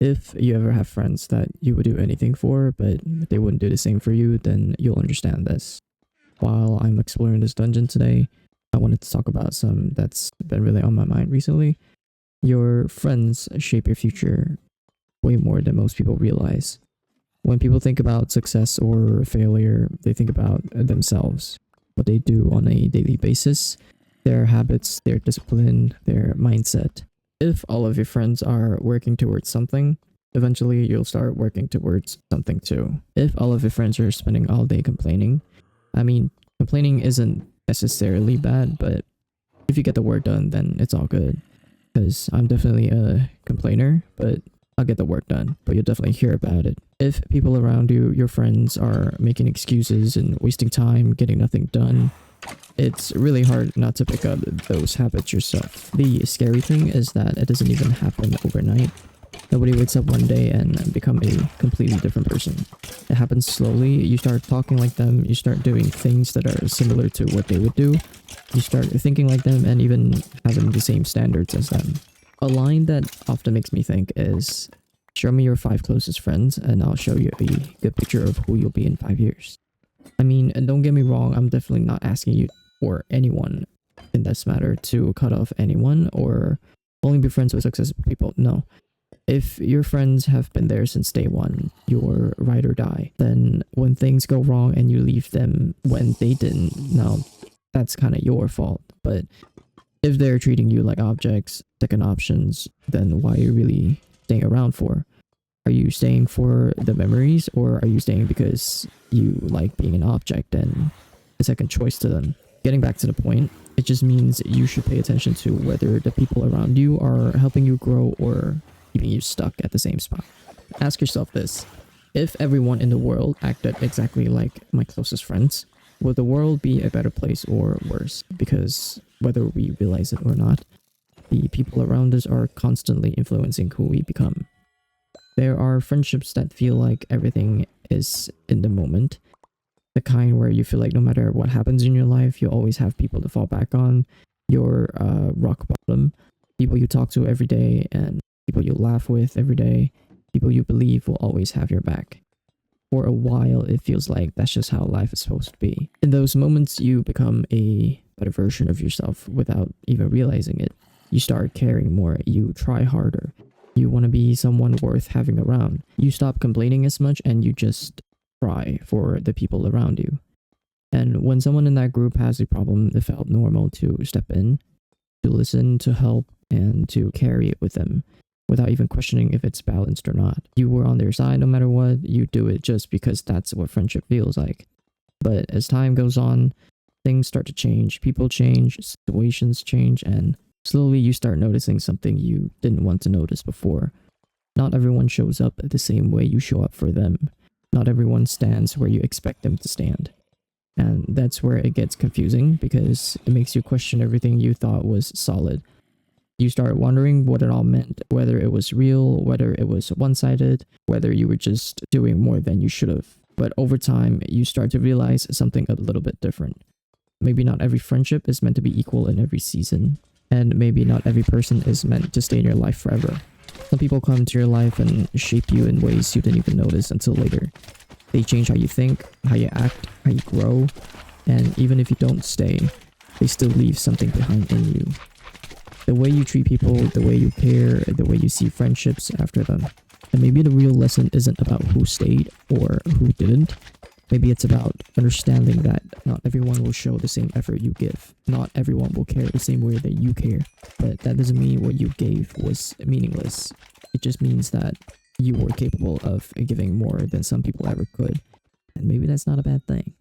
If you ever have friends that you would do anything for, but they wouldn't do the same for you, then you'll understand this. While I'm exploring this dungeon today, I wanted to talk about some that's been really on my mind recently. Your friends shape your future way more than most people realize. When people think about success or failure, they think about themselves, what they do on a daily basis, their habits, their discipline, their mindset. If all of your friends are working towards something, eventually you'll start working towards something too. If all of your friends are spending all day complaining, I mean, complaining isn't necessarily bad, but if you get the work done, then it's all good. Because I'm definitely a complainer, but I'll get the work done, but you'll definitely hear about it. If people around you, your friends, are making excuses and wasting time, getting nothing done, it's really hard not to pick up those habits yourself. The scary thing is that it doesn't even happen overnight. Nobody wakes up one day and become a completely different person. It happens slowly. You start talking like them, you start doing things that are similar to what they would do, you start thinking like them and even having the same standards as them. A line that often makes me think is, show me your 5 closest friends and I'll show you a good picture of who you'll be in 5 years. I mean, and don't get me wrong, I'm definitely not asking you or anyone in this matter to cut off anyone or only be friends with successful people. No. If your friends have been there since day one, you're ride or die, then when things go wrong and you leave them when they didn't, now that's kind of your fault. But if they're treating you like objects, second options, then why are you really staying around for? Are you staying for the memories, or are you staying because you like being an object and a second choice to them? Getting back to the point, it just means you should pay attention to whether the people around you are helping you grow or keeping you stuck at the same spot. Ask yourself this: if everyone in the world acted exactly like my closest friends, would the world be a better place or worse? Because whether we realize it or not, the people around us are constantly influencing who we become. There are friendships that feel like everything is in the moment. The kind where you feel like no matter what happens in your life, you always have people to fall back on. Your rock bottom, people you talk to every day and people you laugh with every day, people you believe will always have your back. For a while, it feels like that's just how life is supposed to be. In those moments, you become a better version of yourself without even realizing it. You start caring more, you try harder, you want to be someone worth having around. You stop complaining as much and you just try for the people around you. And when someone in that group has a problem, it felt normal to step in, to listen, to help, and to carry it with them without even questioning if it's balanced or not. You were on their side no matter what, you do it just because that's what friendship feels like. But as time goes on, things start to change, people change, situations change, and slowly you start noticing something you didn't want to notice before. Not everyone shows up the same way you show up for them. Not everyone stands where you expect them to stand. And that's where it gets confusing because it makes you question everything you thought was solid. You start wondering what it all meant, whether it was real, whether it was one-sided, whether you were just doing more than you should have. But over time, you start to realize something a little bit different. Maybe not every friendship is meant to be equal in every season, and maybe not every person is meant to stay in your life forever. Some people come into your life and shape you in ways you didn't even notice until later. They change how you think, how you act, how you grow, and even if you don't stay, they still leave something behind in you. The way you treat people, the way you care, the way you see friendships after them. And maybe the real lesson isn't about who stayed or who didn't. Maybe it's about understanding that not everyone will show the same effort you give. Not everyone will care the same way that you care. But that doesn't mean what you gave was meaningless. It just means that you were capable of giving more than some people ever could. And maybe that's not a bad thing.